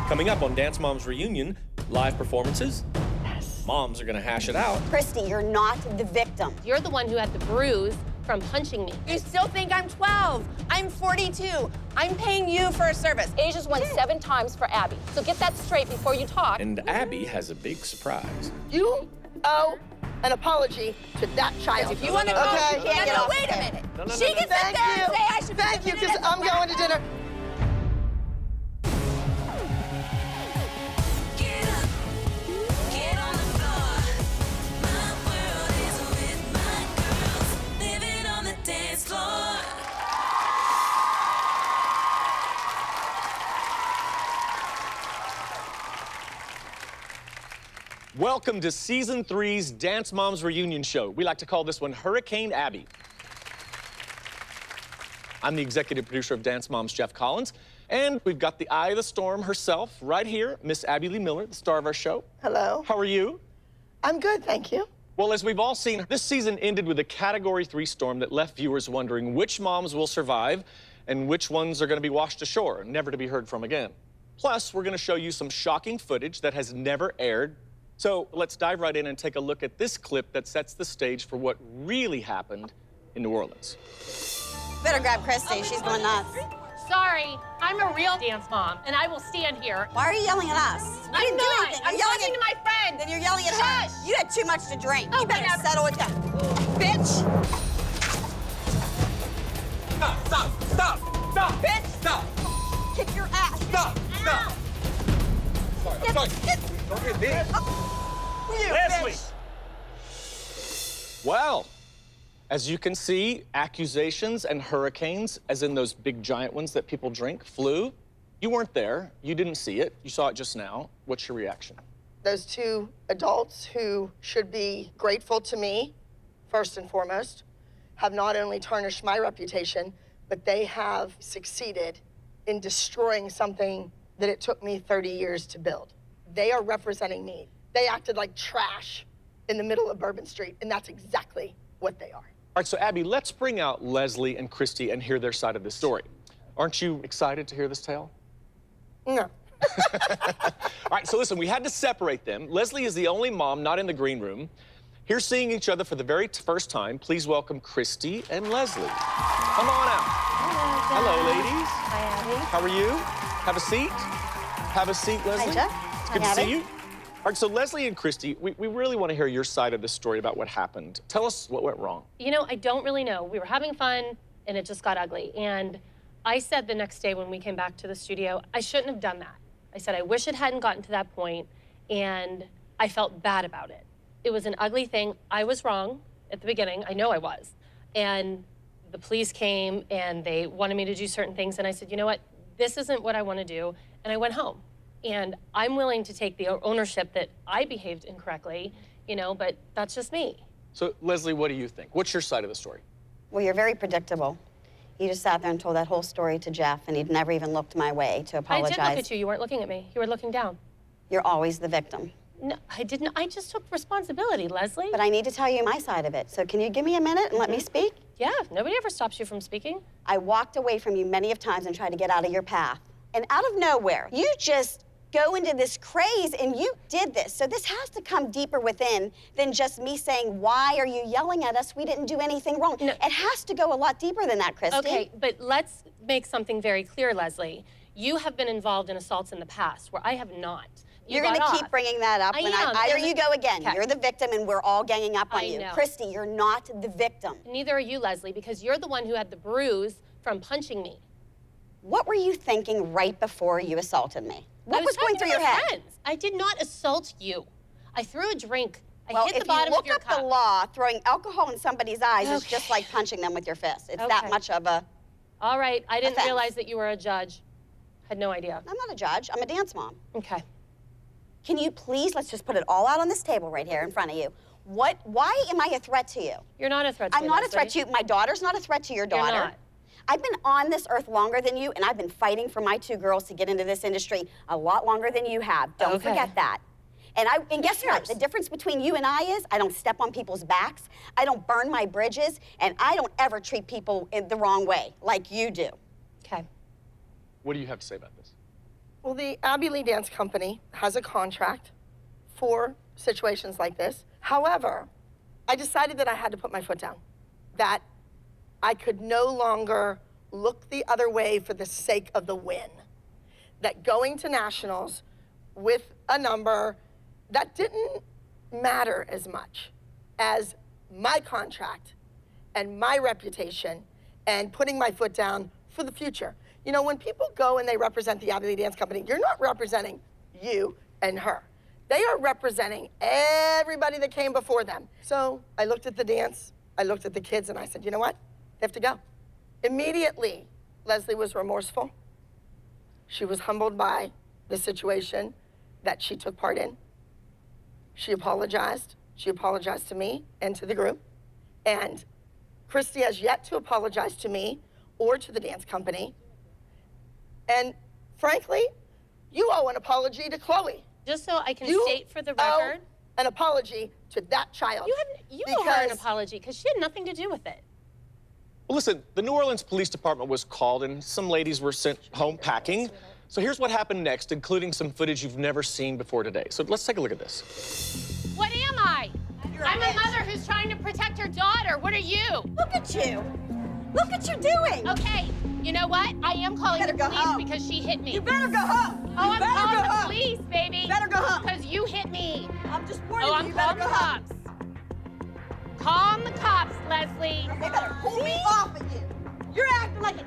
Coming up on Dance Moms Reunion, live performances. Yes. Moms are gonna hash it out. Christy, you're not the victim. You're the one who had the bruise from punching me. You still think I'm 12. I'm 42. I'm paying you for a service. Asia's won 7 times for Abby. So get that straight before you talk. And Abby has a big surprise. You owe an apology to that child. If you want to go, okay. you can't get off. Wait a minute. She can sit there and say I should be Thank you, submitted because as a I'm going to dinner. Welcome to Season 3's Dance Moms Reunion Show. We like to call this one Hurricane Abby. I'm the executive producer of Dance Moms, Jeff Collins, and we've got the eye of the storm herself right here, Miss Abby Lee Miller, the star of our show. Hello. How are you? I'm good, thank you. Well, as we've all seen, this season ended with a Category 3 storm that left viewers wondering which moms will survive and which ones are going to be washed ashore, never to be heard from again. Plus, we're going to show you some shocking footage that has never aired. So let's dive right in and take a look at this clip that sets the stage for what really happened in New Orleans. Better grab Christy, she's going nuts. Sorry, I'm a real dance mom, and I will stand here. Why are you yelling at us? We didn't do anything. I'm You're yelling talking to my friend. Then you're yelling at her. Shush. You had too much to drink. Oh, You better whatever. settle it down. Bitch! Stop! Bitch! Stop! Kick your ass! Stop! I'm sorry. Don't hit me. You Leslie! bitch! Well, as you can see, accusations and hurricanes, as in those big giant ones that people drink, flew. You weren't there. You didn't see it. You saw it just now. What's your reaction? Those two adults who should be grateful to me, first and foremost, have not only tarnished my reputation, but they have succeeded in destroying something that it took me 30 years to build. They are representing me. They acted like trash in the middle of Bourbon Street, and that's exactly what they are. All right, so Abby, let's bring out Leslie and Christy and hear their side of the story. Aren't you excited to hear this tale? No. All right, so listen, we had to separate them. Leslie is the only mom not in the green room. Here seeing each other for the very first time, please welcome Christy and Leslie. Come on out. Hello, ladies. Hi, Abby. How are you? Have a seat. Have a seat, Leslie. Hi, Jeff. It's Hi, good to see Abby. you. All right, so Leslie and Christy, we really want to hear your side of the story about what happened. Tell us what went wrong. You know, I don't really know. We were having fun, and it just got ugly. And I said the next day when we came back to the studio, I shouldn't have done that. I said, I wish it hadn't gotten to that point, and I felt bad about it. It was an ugly thing. I was wrong at the beginning. I know I was. And the police came, and they wanted me to do certain things, and I said, you know what? This isn't what I want to do, and I went home. And I'm willing to take the ownership that I behaved incorrectly, you know, but that's just me. So, Leslie, what do you think? What's your side of the story? Well, you're very predictable. You just sat there and told that whole story to Jeff, and he'd never even looked my way to apologize. I did look at you. You weren't looking at me. You were looking down. You're always the victim. No, I didn't. I just took responsibility, Leslie. But I need to tell you my side of it. So can you give me a minute and let me speak? Yeah, nobody ever stops you from speaking. I walked away from you many of times and tried to get out of your path. And out of nowhere, you just go into this craze, and you did this. So this has to come deeper within than just me saying, why are you yelling at us? We didn't do anything wrong. No. It has to go a lot deeper than that, Christy. Okay, but let's make something very clear, Leslie. You have been involved in assaults in the past where I have not. You You're got going to keep off. bringing that up. I when am. There There's you go again. Okay. You're the victim, and we're all ganging up on I you. know. Christy, you're not the victim. Neither are you, Leslie, because you're the one who had the bruise from punching me. What were you thinking right before you assaulted me? What was going through your head? Friends. I did not assault you. I threw a drink. Well, I hit the if bottom you of look your up cup. the law, throwing alcohol in somebody's eyes is just like punching them with your fist. It's that Okay. much of a... All right, I didn't Offense. realize that you were a judge. Had no idea. I'm not a judge. I'm a dance mom. Okay. Can you please, let's just put it all out on this table right here in front of you. Why am I a threat to you? You're not a threat to me, I'm not a Leslie. threat to you. My daughter's not a threat to your daughter. You're not. I've been on this earth longer than you, and I've been fighting for my two girls to get into this industry a lot longer than you have. Don't Okay. forget that. And guess what? The difference between you and I is I don't step on people's backs, I don't burn my bridges, and I don't ever treat people in the wrong way like you do. Okay. What do you have to say about this? Well, the Abbey Lee Dance Company has a contract for situations like this. However, I decided that I had to put my foot down, that I could no longer look the other way for the sake of the win, that going to nationals with a number that didn't matter as much as my contract and my reputation and putting my foot down for the future. You know, when people go and they represent the Abbey Lee Dance Company, you're not representing you and her. They are representing everybody that came before them. So I looked at the dance, I looked at the kids, and I said, you know what? They have to go. Immediately, Leslie was remorseful. She was humbled by the situation that she took part in. She apologized. She apologized to me and to the group. And Christy has yet to apologize to me or to the dance company. And frankly, you owe an apology to Chloe. Just so I can You state for the owe record, an apology to that child. you owe her an because- apology because she had nothing to do with it. Well, listen, the New Orleans Police Department was called and some ladies were sent home packing. So here's what happened next, including some footage you've never seen before today. So let's take a look at this. What am I? I'm a mother who's trying to protect her daughter. What are you? Look at you. Look what you're doing. Okay, you know what? I am calling the better go police home. because she hit me. You better go home. Oh, I'm better calling go the home. police, baby. You better go home. Because you hit me. I'm just warning Oh, you. I'm You better calling go the home. cops. Calm the cops, Leslie. They better pull me off of you. You're acting like an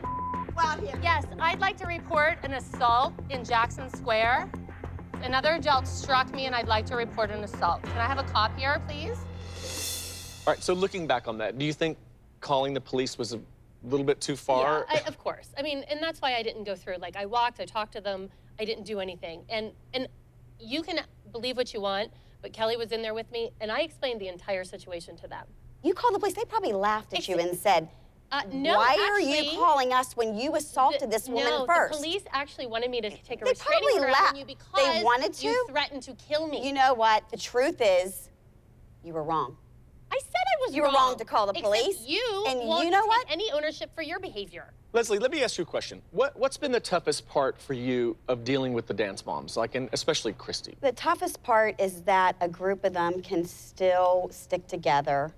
out here. Yes, I'd like to report an assault in Jackson Square. Another adult struck me and I'd like to report an assault. Can I have a cop here, please? All right, so looking back on that, do you think calling the police was a little bit too far? Yeah, of course. I mean, and that's why I didn't go through. Like, I walked, I talked to them, I didn't do anything. And you can believe what you want, but Kelly was in there with me, and I explained the entire situation to them. You called the police. They probably laughed at you and said, No, why are actually, you calling us when you assaulted this woman no, first? the police actually wanted me to take a They restraining probably order laughed. on you because They wanted you to? threatened to kill me. You know what? The truth is, you were wrong. I said I was You were wrong to call the except police. You And won't you know take what? any ownership for your behavior. Leslie, let me ask you a question. What's been the toughest part for you of dealing with the dance moms, like, and especially Christy? The toughest part is that a group of them can still stick together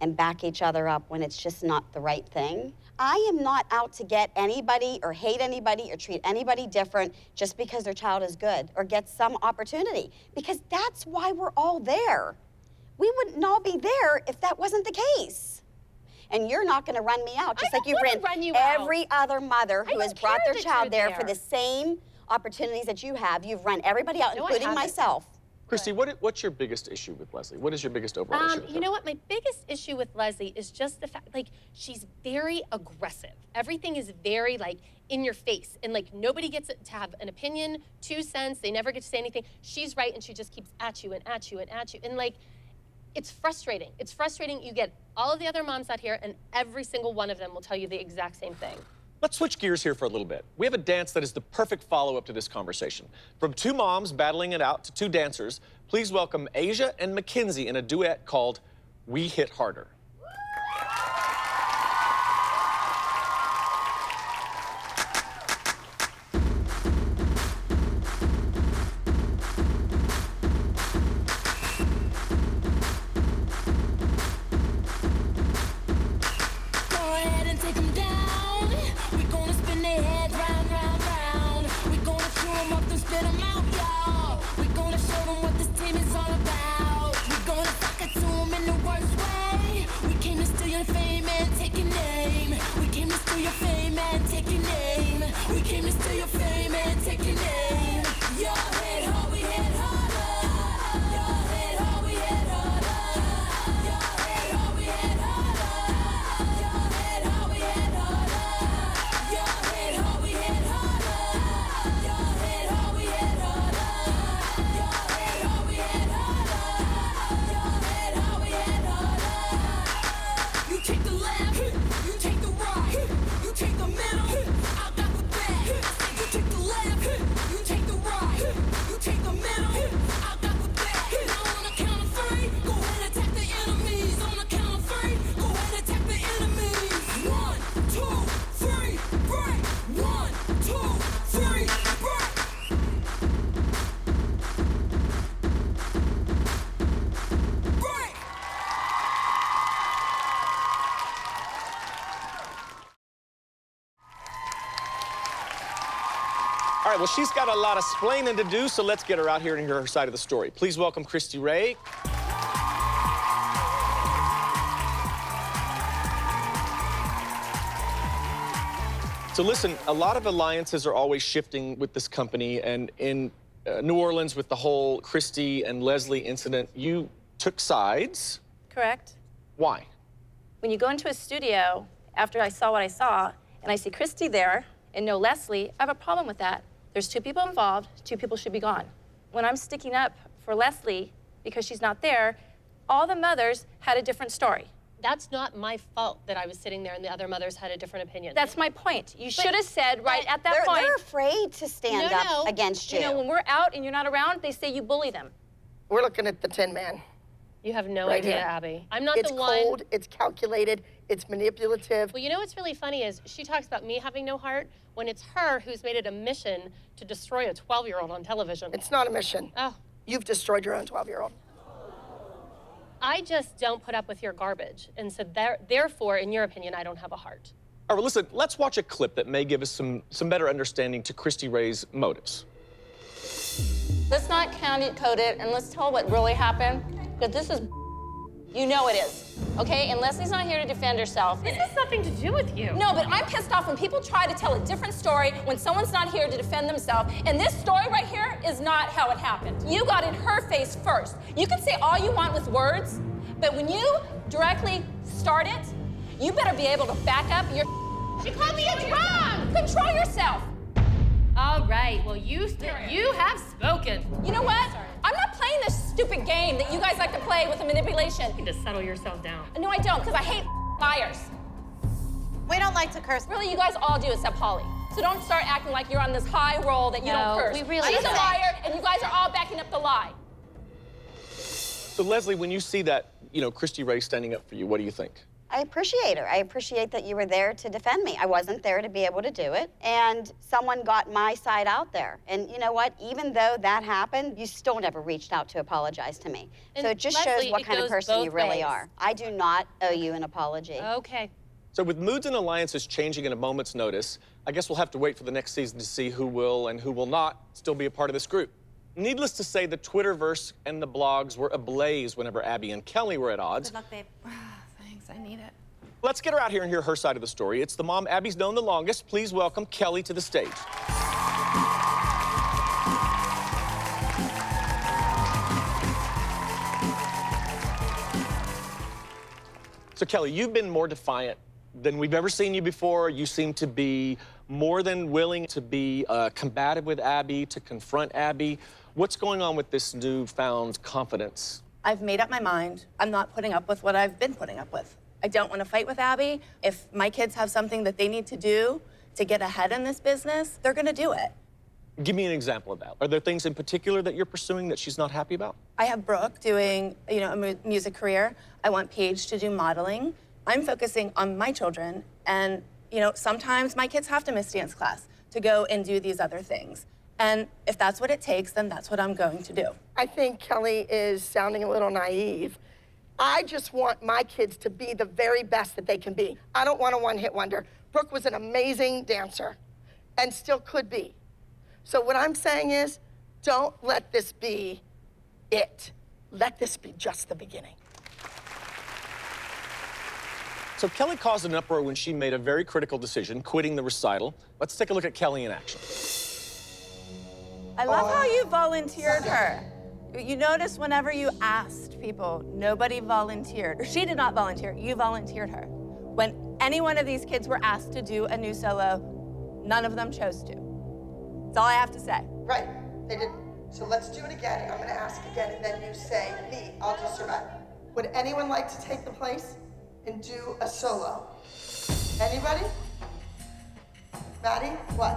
and back each other up when it's just not the right thing. I am not out to get anybody or hate anybody or treat anybody different just because their child is good or gets some opportunity, because that's why we're all there. We wouldn't all be there if that wasn't the case. And you're not gonna run me out, just I like you don't ran wanna run you out. every other mother who I has don't brought care their that child you're there for there. the same opportunities that you have. You've run everybody out, No, I including haven't. myself. Christy, what's your biggest issue with Leslie? What is your biggest overall issue with You her? know what? My biggest issue with Leslie is just the fact, like, she's very aggressive. Everything is very, like, in your face. And, like, nobody gets to have an opinion, 2 cents. They never get to say anything. She's right, and she just keeps at you and at you and at you. And, like, it's frustrating. It's frustrating. You get all of the other moms out here, and every single one of them will tell you the exact same thing. Let's switch gears here for a little bit. We have a dance that is the perfect follow-up to this conversation. From 2 moms battling it out to 2 dancers, please welcome Asia and Mackenzie in a duet called We Hit Harder. Go ahead and take 'em down. We're gonna spin their heads round, round, round. We're gonna chew 'em up and spit 'em out, y'all. We're gonna show them what this team is all about. We're gonna suck it to 'em in the worst way. right, well, she's got a lot of splaining to do, so let's get her out here and hear her side of the story. Please welcome Christy Ray. So listen, a lot of alliances are always shifting with this company, and in New Orleans with the whole Christy and Leslie incident, you took sides. Correct. Why? When you go into a studio, after I saw what I saw, and I see Christy there and no Leslie, I have a problem with that. There's 2 people involved, 2 people should be gone. When I'm sticking up for Leslie because she's not there, all the mothers had a different story. That's not my fault that I was sitting there and the other mothers had a different opinion. That's my point. You should have said right at that point. They're afraid to stand up against you. You know, when we're out and you're not around, they say you bully them. We're looking at the Tin Man. You have no Right idea, here. Abby. I'm not It's the one. cold, it's calculated, it's manipulative. Well, you know what's really funny is she talks about me having no heart when it's her who's made it a mission to destroy a 12-year-old on television. It's not a mission. Oh. You've destroyed your own 12-year-old. I just don't put up with your garbage. And so therefore, in your opinion, I don't have a heart. All right, well, listen, let's watch a clip that may give us some better understanding to Christy Ray's motives. Let's not candy coat it, and let's tell what really happened, because this is, you know it is, okay? And Leslie's not here to defend herself. This has nothing to do with you. No, but I'm pissed off when people try to tell a different story when someone's not here to defend themselves. And this story right here is not how it happened. You got in her face first. You can say all you want with words, but when you directly start it, you better be able to back up your. She called me a drunk! Control yourself. All right, well, you have spoken. You know what? I'm not playing this stupid game that you guys like to play with the manipulation. You need to settle yourself down. No, I don't, because I hate liars. We don't like to curse. Really, you guys all do except Holly. So don't start acting like you're on this high roll that you No, don't curse. we really She's a don't. liar, and you guys are all backing up the lie. So, Leslie, when you see that, you know, Christy Ray standing up for you, what do you think? I appreciate her. I appreciate that you were there to defend me. I wasn't there to be able to do it. And someone got my side out there. And you know what? Even though that happened, you still never reached out to apologize to me. And so it just Leslie, shows what it kind of goes person you both really ways. are. I do not owe you an apology. Okay. So with moods and alliances changing at a moment's notice, I guess we'll have to wait for the next season to see who will and who will not still be a part of this group. Needless to say, the Twitterverse and the blogs were ablaze whenever Abby and Kelly were at odds. Good luck, babe. Thanks, I need it. Let's get her out here and hear her side of the story. It's the mom Abby's known the longest. Please welcome Kelly to the stage. So Kelly, you've been more defiant than we've ever seen you before. You seem to be more than willing to be combative with Abby, to confront Abby. What's going on with this newfound confidence? I've made up my mind. I'm not putting up with what I've been putting up with. I don't want to fight with Abby. If my kids have something that they need to do to get ahead in this business, they're going to do it. Give me an example of that. Are there things in particular that you're pursuing that she's not happy about? I have Brooke doing, a music career. I want Paige to do modeling. I'm focusing on my children, and, sometimes my kids have to miss dance class to go and do these other things. And if that's what it takes, then that's what I'm going to do. I think Kelly is sounding a little naive. I just want my kids to be the very best that they can be. I don't want a one-hit wonder. Brooke was an amazing dancer and still could be. So what I'm saying is, don't let this be it. Let this be just the beginning. So Kelly caused an uproar when she made a very critical decision, quitting the recital. Let's take a look at Kelly in action. I love how you volunteered her. You notice whenever you asked people, nobody volunteered. Or she did not volunteer, you volunteered her. When any one of these kids were asked to do a new solo, none of them chose to. That's all I have to say. Right, they didn't. So let's do it again. I'm gonna ask again, and then you say, me, I'll just survive. Would anyone like to take the place and do a solo? Anybody? Maddie, what?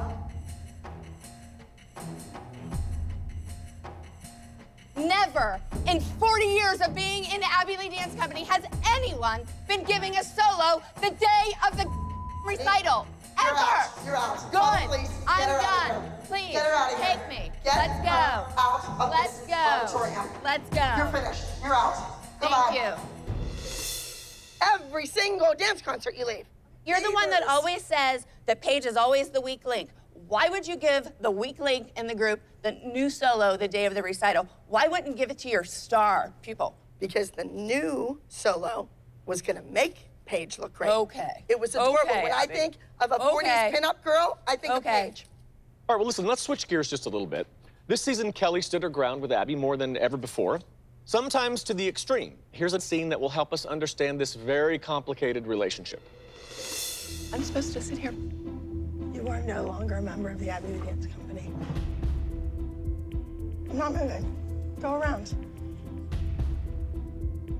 Never in 40 years of being in the Abby Lee Dance Company has anyone been giving a solo the day of the recital. You're Ever. out. You're out. Good. Call the police. I'm Get her out of done. here. Please, Get her out of here. take me. Get Let's go. her out of Let's this go. auditorium. Let's go. You're finished. You're out. Thank Goodbye. you. Every single dance concert you leave. You're the one that always says that Paige is always the weak link. Why would you give the weak link in the group the new solo the day of the recital? Why wouldn't you give it to your star pupil? Because the new solo was gonna make Paige look great. Okay. It was adorable. Okay, When I Abby. think of a 40s Okay. pinup girl, I think of Okay. Paige. All right, well, listen, let's switch gears just a little bit. This season, Kelly stood her ground with Abby more than ever before, sometimes to the extreme. Here's a scene that will help us understand this very complicated relationship. I'm supposed to sit here. You are no longer a member of the Abby Lee Dance Company. I'm not moving. Go around.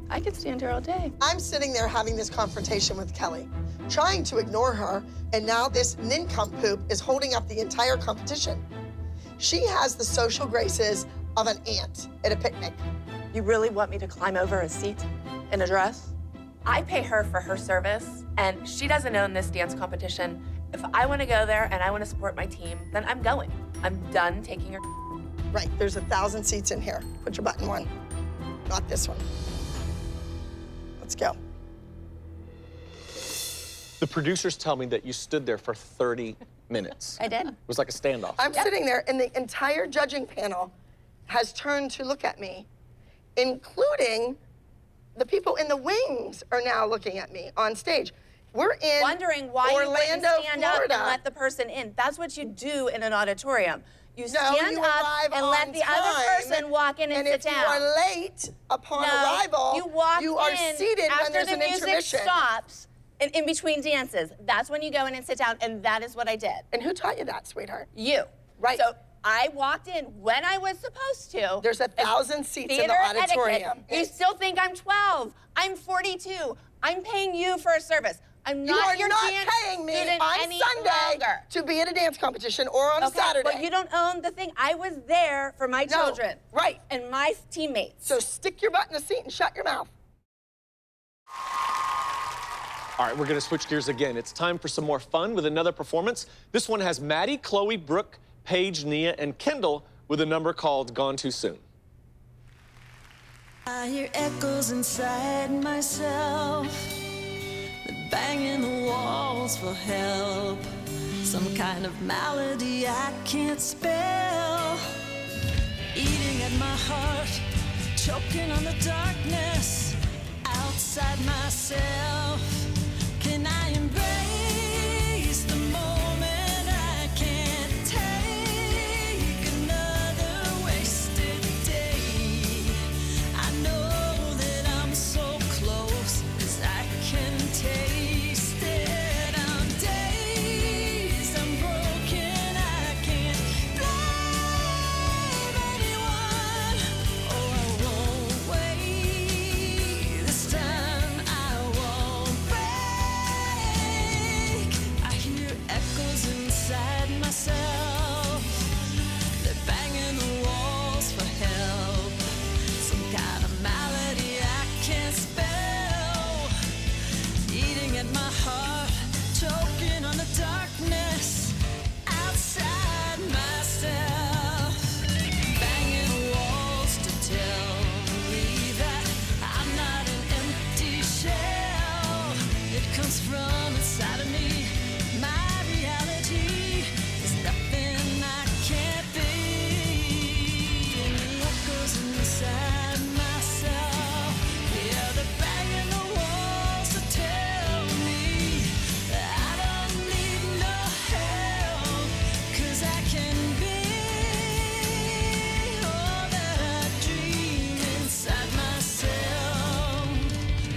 I could stand here all day. I'm sitting there having this confrontation with Kelly, trying to ignore her, and now this nincompoop is holding up the entire competition. She has the social graces of an ant at a picnic. You really want me to climb over a seat in a dress? I pay her for her service, and she doesn't own this dance competition. If I want to go there and I want to support my team, then I'm going. I'm done taking her. Right, there's 1,000 seats in here. Put your button one, not this one. Let's go. The producers tell me that you stood there for 30 minutes. I did. It was like a standoff. I'm sitting there, and the entire judging panel has turned to look at me, including the people in the wings are now looking at me on stage. We're in Wondering why Orlando, you wouldn't stand up Florida. and let the person in. That's what you do in an auditorium. You No, stand you up arrive and on let the other time, person walk in and sit if down. you are late upon No, arrival, you walk you are in seated after when there's the an music intermission. stops in between dances. That's when you go in and sit down, and that is what I did. And who taught you that, sweetheart? You. Right. So I walked in when I was supposed to. There's 1,000 seats in the Theater auditorium. etiquette. You still think I'm 12. I'm 42. I'm paying you for a service. I'm You not are your not dance paying me student on any Sunday longer. to be at a dance competition or on a Saturday. But you don't own the thing. I was there for my No, children. right. And my teammates. So stick your butt in a seat and shut your mouth. All right, we're gonna switch gears again. It's time for some more fun with another performance. This one has Maddie, Chloe, Brooke, Paige, Nia, and Kendall with a number called Gone Too Soon. I hear echoes inside myself, the banging the walls for help, some kind of malady I can't spell, eating at my heart, choking on the darkness outside myself. Can I embrace the moment I can't take another wasted day? I know that I'm so close, 'cause I can taste it. I'm dazed, I'm broken, I can't blame anyone. Oh, I won't wait, this time I won't break. I hear echoes inside myself, they're banging the walls for help, some kind of malady I can't spell, eating at my heart, choking on the darkness outside myself, banging walls to tell me that I'm not an empty shell. It comes from inside of me. My reality is nothing I can't be. And the echoes inside myself, yeah, they're banging the walls to tell me that I don't need no help, 'cause I can be all that I dream inside myself.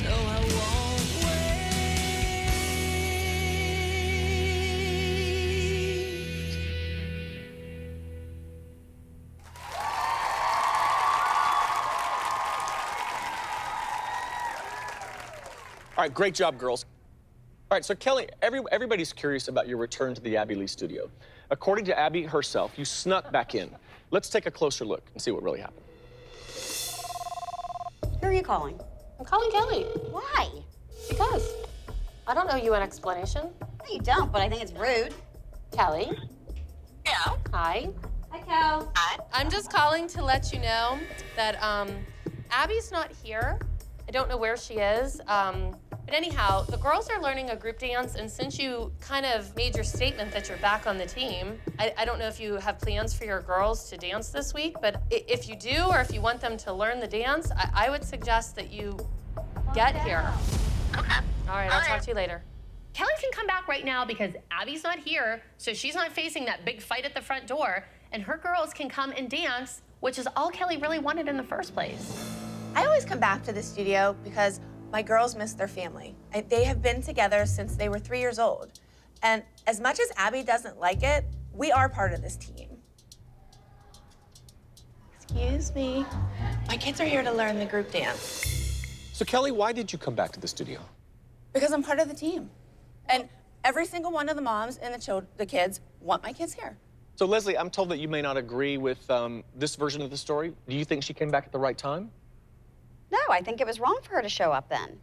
No, I won't wait. All right, great job, girls. All right, so Kelly, everybody's curious about your return to the Abby Lee studio. According to Abby herself, you snuck back in. Let's take a closer look and see what really happened. Who are you calling? I'm calling Kelly Why? because I don't owe you an explanation. No, you don't, but I think it's rude. Kelly. Yeah. Hi. Hi, Cal. I'm just calling to let you know that Abby's not here. I don't know where she is. But But anyhow, the girls are learning a group dance, and since you kind of made your statement that you're back on the team, I don't know if you have plans for your girls to dance this week, but if you do, or if you want them to learn the dance, I would suggest that you get here. Okay. All right, I'll talk to you later. Kelly can come back right now because Abby's not here, so she's not facing that big fight at the front door, and her girls can come and dance, which is all Kelly really wanted in the first place. I always come back to the studio because my girls miss their family. They have been together since they were 3 years old. And as much as Abby doesn't like it, we are part of this team. Excuse me. My kids are here to learn the group dance. So, Kelly, why did you come back to the studio? Because I'm part of the team. And every single one of the moms and the kids want my kids here. So, Leslie, I'm told that you may not agree with this version of the story. Do you think she came back at the right time? No, I think it was wrong for her to show up then.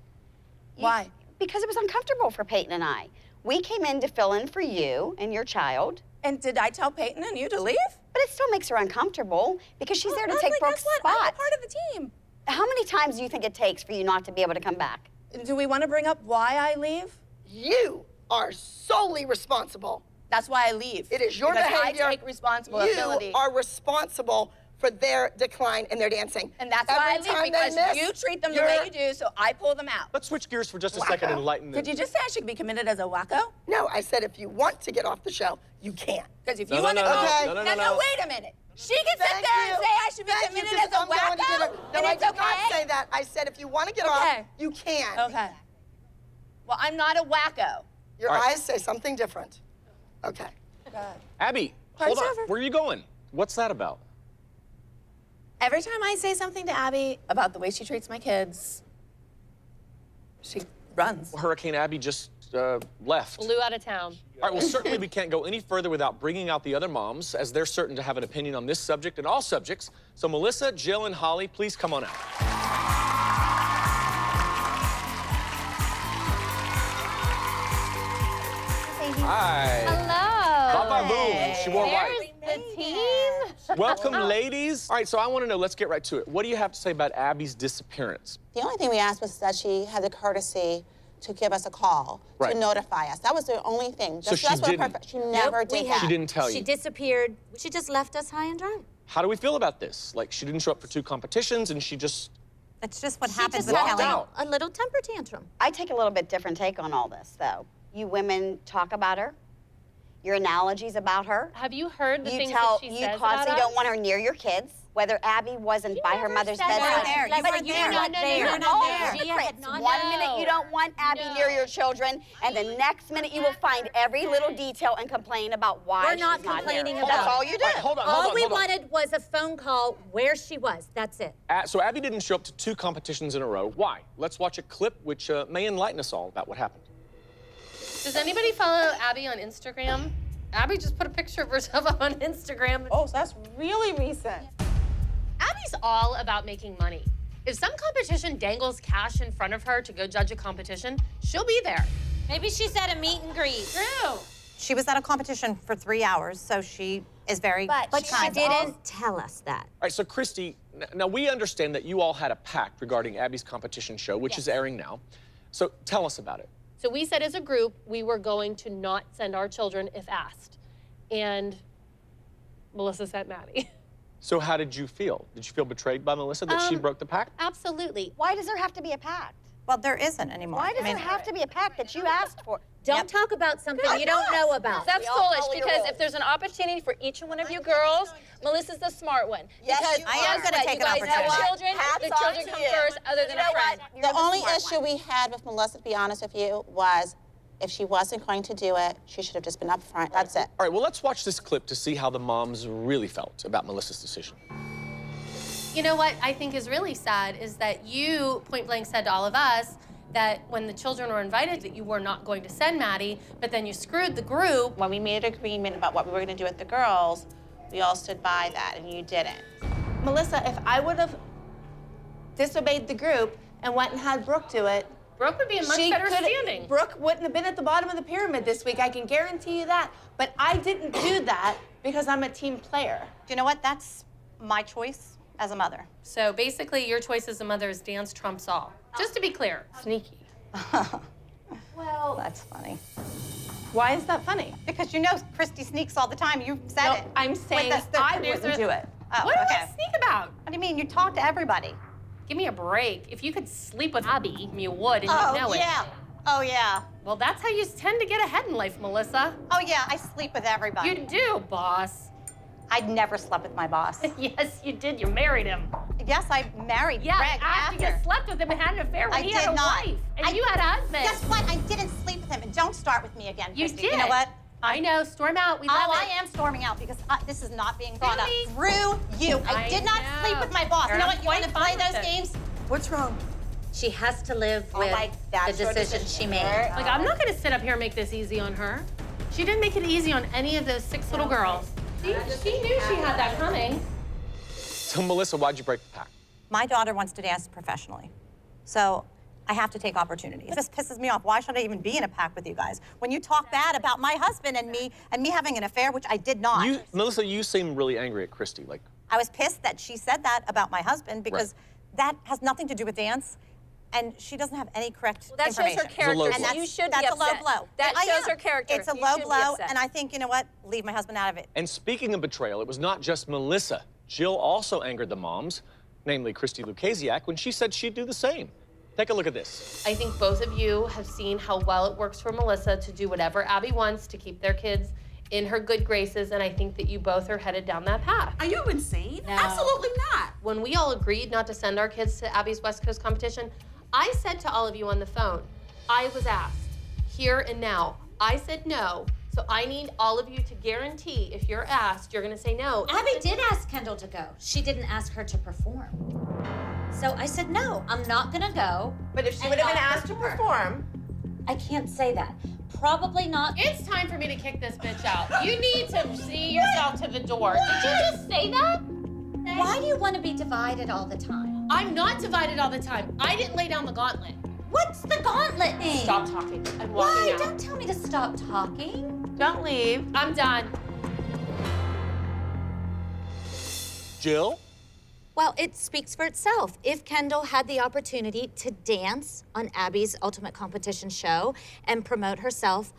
Why? Because it was uncomfortable for Peyton and I. We came in to fill in for you and your child. And did I tell Peyton and you to leave? But it still makes her uncomfortable because she's there to take Brooke's spot. I'm part of the team. How many times do you think it takes for you not to be able to come back? Do we want to bring up why I leave? You are solely responsible. That's why I leave. It is your because behavior. I take responsibility. You are responsible for their decline in their dancing. And that's why I Every time leave, because they miss, you treat them the way you do, so I pull them out. Let's switch gears for just a second and enlighten them. Did you just say I should be committed as a wacko? No, I said if you want to get off the show, you can. Because if No, you no, want to no, go, okay. no, wait a minute. She can sit Thank there you. and say I should be Thank committed you, as a I'm going to get wacko, her. No, and I it's did okay. not say that. I said if you want to get off, you can. Okay. Well, I'm not a wacko. Your All right. eyes say something different. Okay. Abby, Party's hold on. over. Where are you going? What's that about? Every time I say something to Abby about the way she treats my kids, she runs. Hurricane Abby just left. Flew out of town. All right, well, certainly we can't go any further without bringing out the other moms, as they're certain to have an opinion on this subject and all subjects. So Melissa, Jill, and Holly, please come on out. Hi. Hello. Baba boom. She wore white. There's the team. Welcome, ladies. All right, so I want to know, let's get right to it. What do you have to say about Abby's disappearance? The only thing we asked was that she had the courtesy to give us a call, Right. to notify us. That was the only thing. So she didn't? She never did that. She didn't tell you? She disappeared. She just left us high and dry. How do we feel about this? Like, she didn't show up for 2 competitions, and she just... That's just what She happens just with walked Kelly. out. A little temper tantrum. I take a little bit different take on all this, though. You women talk about her, your analogies about her. Have you heard the You things tell that she you says about constantly us? don't want her near your kids. Whether Abby wasn't by her mother's said bedside. that. You But weren't you there. were not No, there. you were not All there. secrets. She had not- One No. minute you don't want Abby near your children, and the next minute you will find every little detail and complain about why We're she's not not complaining here. about That's all you did. All right, hold on, All we hold on. wanted was a phone call where she was. That's it. So Abby didn't show up to 2 competitions in a row. Why? Let's watch a clip which may enlighten us all about what happened. Does anybody follow Abby on Instagram? Abby just put a picture of herself up on Instagram. Oh, so that's really recent. Abby's all about making money. If some competition dangles cash in front of her to go judge a competition, she'll be there. Maybe she's at a meet and greet. True. She was at a competition for 3 hours, so she is very But she kind. didn't tell us that. All right, so Christy, now we understand that you all had a pact regarding Abby's competition show, which is airing now. So tell us about it. So we said as a group, we were going to not send our children if asked. And Melissa sent Maddie. So how did you feel? Did you feel betrayed by Melissa that she broke the pact? Absolutely. Why does there have to be a pact? Well, there isn't anymore. Why does there have to be a pact that you asked for? Don't talk about something you don't know about. That's foolish, because if there's an opportunity for each one of you girls, Melissa's the smart one. Yes, because you I am guess gonna what? take You an guys have opportunity. children, Hats the off children to come you. first, other than You know a friend. what? You're The only smart issue one. we had with Melissa, to be honest with you, was if she wasn't going to do it, she should have just been upfront. That's it. All right, well, let's watch this clip to see how the moms really felt about Melissa's decision. You know what I think is really sad is that you point blank said to all of us that when the children were invited that you were not going to send Maddie, but then you screwed the group. When we made an agreement about what we were going to do with the girls, we all stood by that, and you didn't. Melissa, if I would have disobeyed the group and went and had Brooke do it, Brooke would be in much better standing. Brooke wouldn't have been at the bottom of the pyramid this week, I can guarantee you that. But I didn't do that because I'm a team player. You know what? That's my choice as a mother. So basically your choice as a mother is dance trumps all. Just to be clear. Sneaky. Well, that's funny. Why is that funny? Because you know Christy sneaks all the time. You said No, it. I'm saying With the I producer. wouldn't do it. Oh, What do okay. I sneak about? What do you mean? You talk to everybody. Give me a break. If you could sleep with Abby, you would, and you know it. yeah. Oh, yeah. Well, that's how you tend to get ahead in life, Melissa. Oh, yeah, I sleep with everybody. You do, boss. I'd never slept with my boss. Yes, you did. You married him. Yes, I married Yeah, Greg after you slept with him and had an affair when I he had did a not. wife. And you had a husband. Guess what? I didn't sleep with him. And don't start with me again, You Christy. did. You know what? I know. Storm out. We love Oh, it. I am storming out because this is not being brought Really? up through you. I did not know. sleep with my boss. You're You know what? You want quite to play fine with those it. games? What's wrong? She has to live Oh, with like, the that's your decision she made. Like, I'm not going to sit up here and make this easy on her. She didn't make it easy on any of those 6 little girls. She knew she had that coming. So, Melissa, why'd you break the pact? My daughter wants to dance professionally. So I have to take opportunities. This pisses me off. Why should I even be in a pack with you guys? When you talk bad about my husband and me having an affair, which I did not. Melissa, you seem really angry at Christy. Like, I was pissed that she said that about my husband because that has nothing to do with dance. And she doesn't have any correct That shows information. her character. It's a low blow. You should That's be a low upset. blow. That I shows am. her character. It's a You low should be blow, upset. and I think, you know what? Leave my husband out of it. and speaking of betrayal, it was not just Melissa. Jill also angered the moms, namely Christy Lucasiak, when she said she'd do the same. Take a look at this. I think both of you have seen how well it works for Melissa to do whatever Abby wants to keep their kids in her good graces, and I think that you both are headed down that path. Are you insane? Absolutely not. When we all agreed not to send our kids to Abby's West Coast competition, I said to all of you on the phone, I was asked, here and now. I said no, so I need all of you to guarantee if you're asked, you're gonna say no. Abby did ask Kendall to go. She didn't ask her to perform. So I said, no, I'm not gonna go. But if she and would have been not asked to perform, I can't say that. Probably not. It's time for me to kick this bitch out. You need to see yourself to the door. Did you just say that? Why do you want to be divided all the time? I'm not divided all the time. I didn't lay down the gauntlet. What's the gauntlet mean? Stop talking. I'm walking Why? out. Don't tell me to stop talking. Don't leave. I'm done. Jill? Well, it speaks for itself. If Kendall had the opportunity to dance on Abby's Ultimate Competition show and promote herself,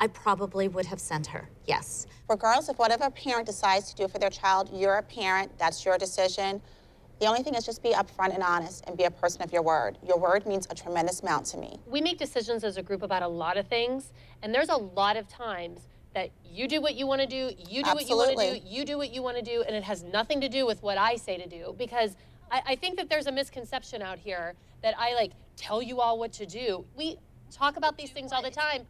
I probably would have sent her, yes. Regardless of whatever a parent decides to do for their child, you're a parent, that's your decision. The only thing is just be upfront and honest and be a person of your word. Your word means a tremendous amount to me. We make decisions as a group about a lot of things, and there's a lot of times that you do what you want to do, you do what you want to do, you do what you want to do, and it has nothing to do with what I say to do, because I think that there's a misconception out here that I like tell you all what to do. We talk about these things all the time.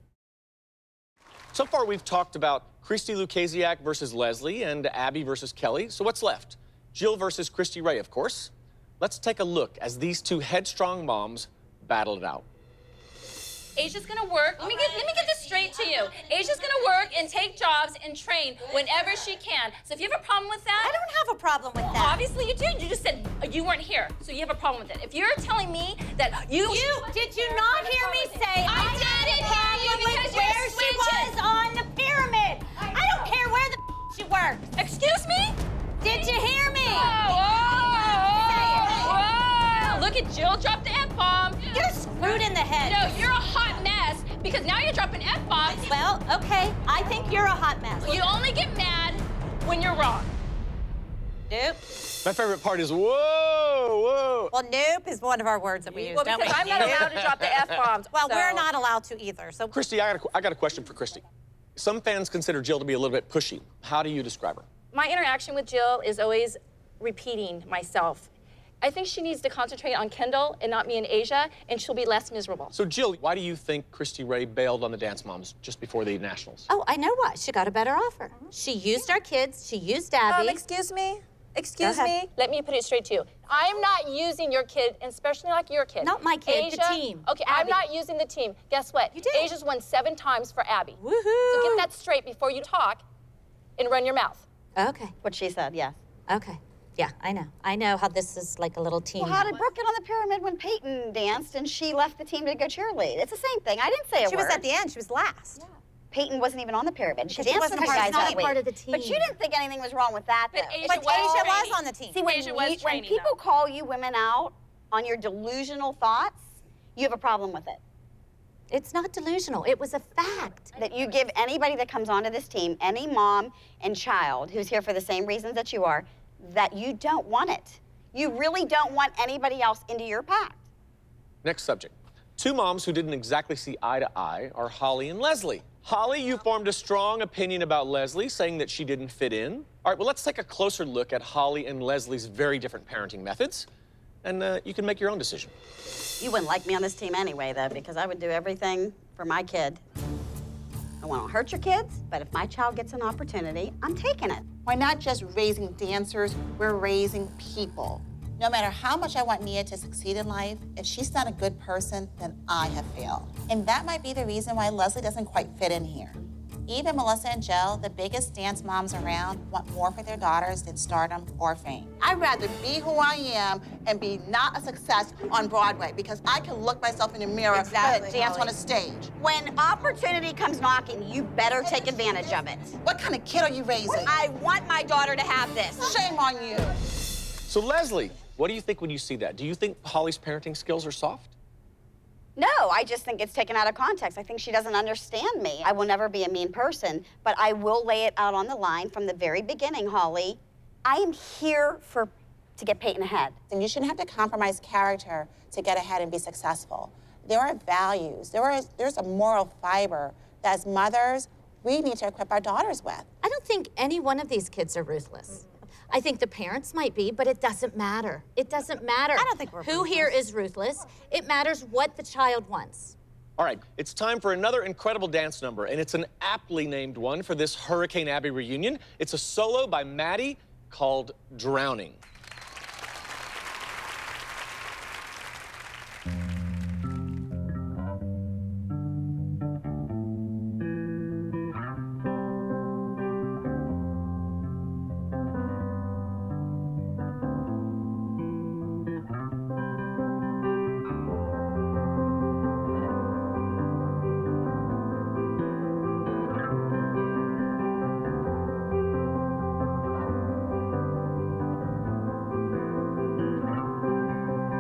So far, we've talked about Christy Lucasiak versus Leslie and Abby versus Kelly. So what's left? Jill versus Christy Ray, of course. Let's take a look as these two headstrong moms battle it out. Asia's gonna work. Let me get this straight to you. Asia's gonna work and take jobs and train whenever she can. So if you have a problem with that, I don't have a problem with that. obviously you do. You just said you weren't here, so you have a problem with it. If you're telling me that you Did you not hear me say I didn't hear you because you're where she switching. was on the pyramid? I don't care where the she worked. Excuse me? Did you hear me? Whoa! Look at Jill drop the F-bomb. You're screwed in the head. No, you're a hot mess because now you're dropping F-bombs. Well, okay, I think you're a hot mess. You only get mad when you're wrong. Nope. My favorite part is whoa, whoa. Well, nope is one of our words that we use, Well, don't because we? I'm not allowed to drop the F-bombs. Well, so- we're not allowed to either, so. Christy, I got a question for Christy. Some fans consider Jill to be a little bit pushy. How do you describe her? My interaction with Jill is always repeating myself. I think she needs to concentrate on Kendall and not me and Asia, and she'll be less miserable. So, Jill, why do you think Christy Ray bailed on the Dance Moms just before the Nationals? Oh, I know what. She got a better offer. She used our kids. She used Abby. Excuse me? Excuse me? Let me put it straight to you. I'm not using your kid, and especially like your kid. Not my kid, the Asia, team. Okay, I'm Abby. not using the team. Guess what? You did. Asia's won 7 times for Abby. Woohoo! So get that straight before you talk and run your mouth. Okay. What she said, yes. Okay. Yeah, I know. I know how this is like a little team. Well, how did Brooke get on the pyramid when Peyton danced and she left the team to go cheerlead? It's the same thing. I didn't say a word. She was at the end, she was last. Yeah. Peyton wasn't even on the pyramid. She Because she danced with wasn't her part- guys she's not that a week. part of the team. But you didn't think anything was wrong with that, though. But Asia But was Asia training. was on the team. See, when, Asia was when training, people though. call you women out on your delusional thoughts, you have a problem with it. It's not delusional. It was a fact. That you give anybody that comes onto this team, any mom and child who's here for the same reasons that you are, that you don't want it. You really don't want anybody else into your pact. Next subject. Two moms who didn't exactly see eye to eye are Holly and Leslie. Holly, you formed a strong opinion about Leslie, saying that she didn't fit in. All right, well, let's take a closer look at Holly and Leslie's very different parenting methods, and you can make your own decision. You wouldn't like me on this team anyway, though, because I would do everything for my kid. I won't hurt your kids, but if my child gets an opportunity, I'm taking it. We're not just raising dancers, we're raising people. No matter how much I want Nia to succeed in life, if she's not a good person, then I have failed. And that might be the reason why Leslie doesn't quite fit in here. Even Melissa and Jill, the biggest dance moms around, want more for their daughters than stardom or fame. I'd rather be who I am and be not a success on Broadway because I can look myself in the mirror and dance on a stage. When opportunity comes knocking, you better take advantage of it. What kind of kid are you raising? I want my daughter to have this. Shame on you. So, Leslie, what do you think when you see that? Do you think Holly's parenting skills are soft? No, I just think it's taken out of context. I think she doesn't understand me. I will never be a mean person, but I will lay it out on the line from the very beginning, Holly. I am here to get Peyton ahead. And you shouldn't have to compromise character to get ahead and be successful. There are values, there's a moral fiber that as mothers, we need to equip our daughters with. I don't think any one of these kids are ruthless. I think the parents might be, but it doesn't matter. It doesn't matter I don't think we're who here is ruthless. It matters what the child wants. All right, it's time for another incredible dance number, and it's an aptly named one for this Hurricane Abbey reunion. It's a solo by Maddie called Drowning.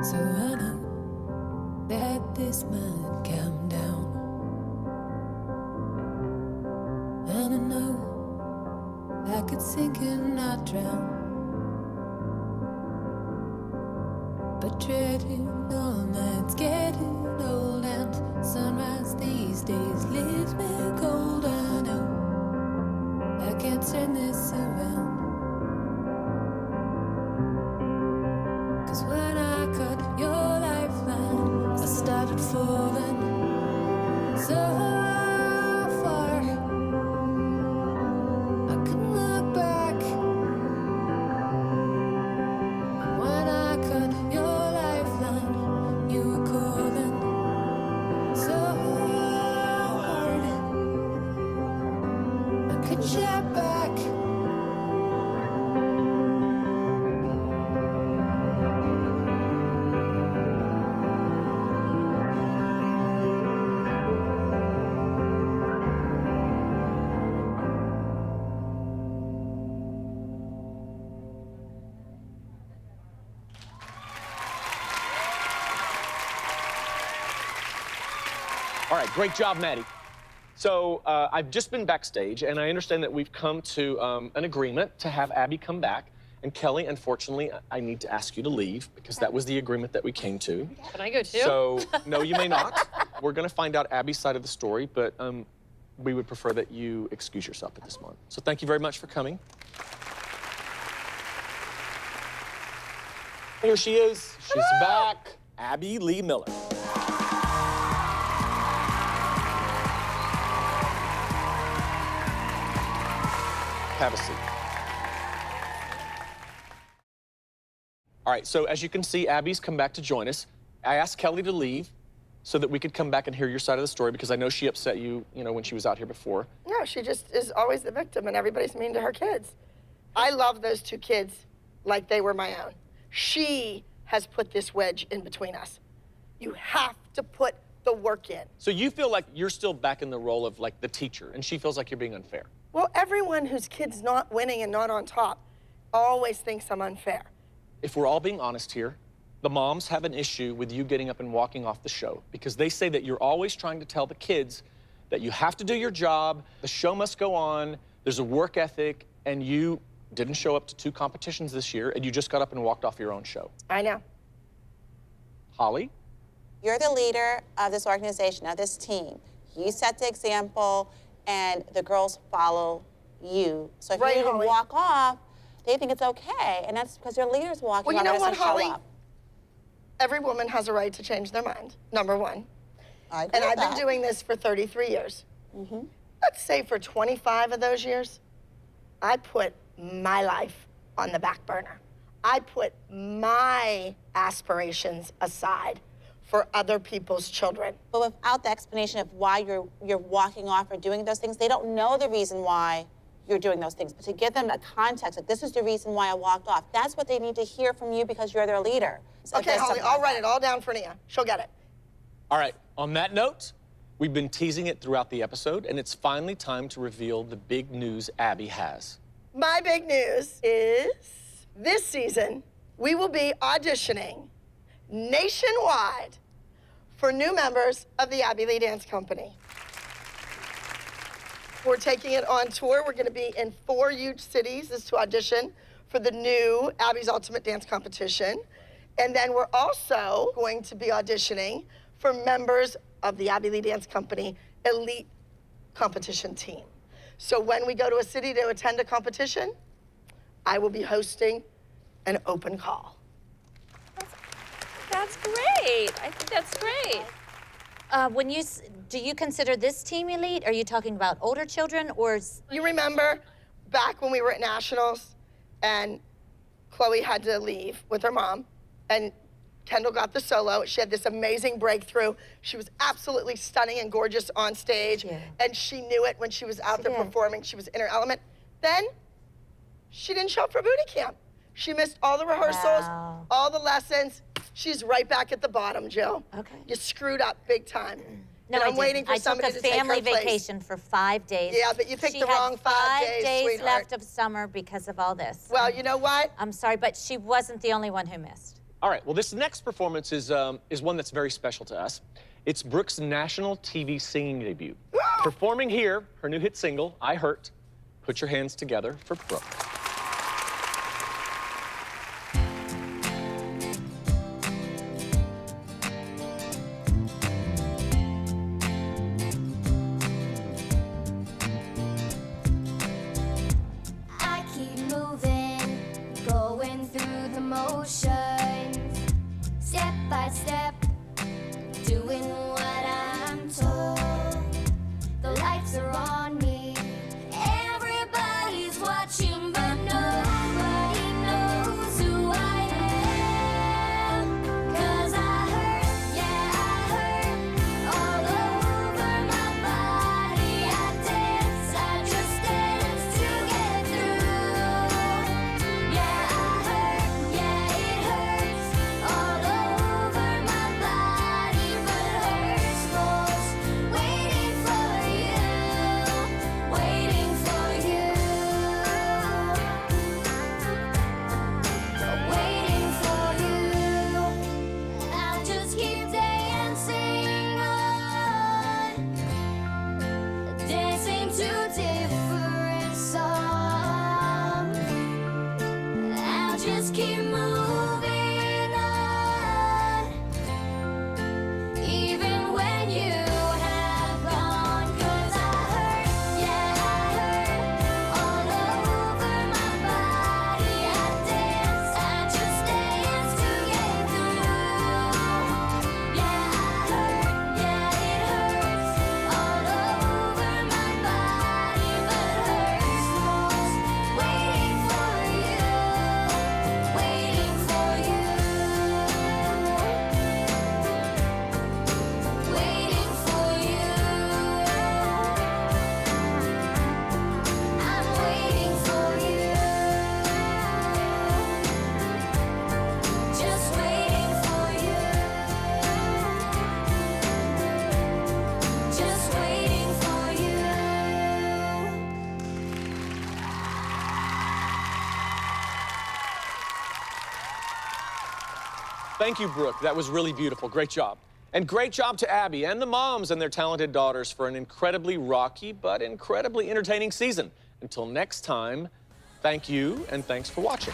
So I know that this might calm down, and I know I could sink and not drown, but dreading all nights getting old, and sunrise these days leaves me cold. I know I can't turn this around. When I cut your lifeline, I started falling so far. I couldn't look back. When I cut your lifeline, you were calling so hard. I couldn't shout back. All right, great job, Maddie. So I've just been backstage, and I understand that we've come to an agreement to have Abby come back. And Kelly, unfortunately, I need to ask you to leave because that was the agreement that we came to. Can I go too? So, no, you may not. We're going to find out Abby's side of the story, but we would prefer that you excuse yourself at this moment. So thank you very much for coming. Here she is. She's back. Abby Lee Miller. Have a seat. All right, so as you can see, Abby's come back to join us. I asked Kelly to leave so that we could come back and hear your side of the story because I know she upset you, when she was out here before. No, she just is always the victim and everybody's mean to her kids. I love those two kids like they were my own. She has put this wedge in between us. You have to put the work in. So you feel like you're still back in the role of like the teacher and she feels like you're being unfair. Well, everyone whose kid's not winning and not on top always thinks I'm unfair. If we're all being honest here, The moms have an issue with you getting up and walking off the show because they say that you're always trying to tell the kids that you have to do your job, the show must go on, there's a work ethic, and you didn't show up to 2 competitions this year, and you just got up and walked off your own show. I know. Holly? You're the leader of this organization, of this team. You set the example, and the girls follow you. So if Right, you Holly. walk off, they think it's okay, and that's because your leader's walking Well, you off know and what, doesn't show Holly? up. Every woman has a right to change their mind, number one. I agree And with I've been that. doing this for 33 years. Let's say for 25 of those years, I put my life on the back burner. I put my aspirations aside for other people's children. But without the explanation of why you're walking off or doing those things, they don't know the reason why you're doing those things. But to give them a context, like this is the reason why I walked off, that's what they need to hear from you because you're their leader. So Okay, Holly, I'll write it all down for Nia. She'll get it. All right, on that note, we've been teasing it throughout the episode, and it's finally time to reveal the big news Abby has. My big news is this season, we will be auditioning nationwide for new members of the Abby Lee Dance Company. We're taking it on tour. We're going to be in 4 huge cities as to audition for the new Abby's Ultimate Dance Competition. And then we're also going to be auditioning for members of the Abby Lee Dance Company elite competition team. So when we go to a city to attend a competition, I will be hosting an open call. That's great. I think that's great. Do you consider this team elite? Are you talking about older children or? You remember back when we were at Nationals and Chloe had to leave with her mom and Kendall got the solo. She had this amazing breakthrough. She was absolutely stunning and gorgeous on stage. Yeah. And she knew it when she was out there performing. She was in her element. Then she didn't show up for booty camp. She missed all the rehearsals, all the lessons. She's right back at the bottom, Jill. Okay. You screwed up big time. No, and I'm waiting for I somebody took to a take her family place. vacation for 5 days. Yeah, but you picked She the had wrong 5 days, 5 days sweetheart. left of summer because of all this. Well, you know what? I'm sorry, but she wasn't the only one who missed. All right, well, this next performance is one that's very special to us. It's Brooke's national TV singing debut. Performing here, her new hit single, I Hurt. Put your hands together for Brooke. I keep moving, going through the motions, step by step, doing what I'm told. The lights are on me, everybody's watching, but nobody knows who I am. 'Cause I hurt, yeah, I hurt, all over my body. I dance, I just dance to get through. Yeah, I hurt, yeah, it hurts, all over my body, but hurts most waiting for you, waiting for you, waiting for you. I'll just keep dancing on, dancing to different songs. I'll just keep moving on, even when you have gone. 'Cause I hurt, yeah, I hurt, all over my body. I dance, I just dance to get through. Yeah, I hurt, yeah, it hurts, all over my body, but hurts most waiting for you, waiting for Thank you, Brooke. That was really beautiful. Great job. And great job to Abby and the moms and their talented daughters for an incredibly rocky but incredibly entertaining season. Until next time, thank you and thanks for watching.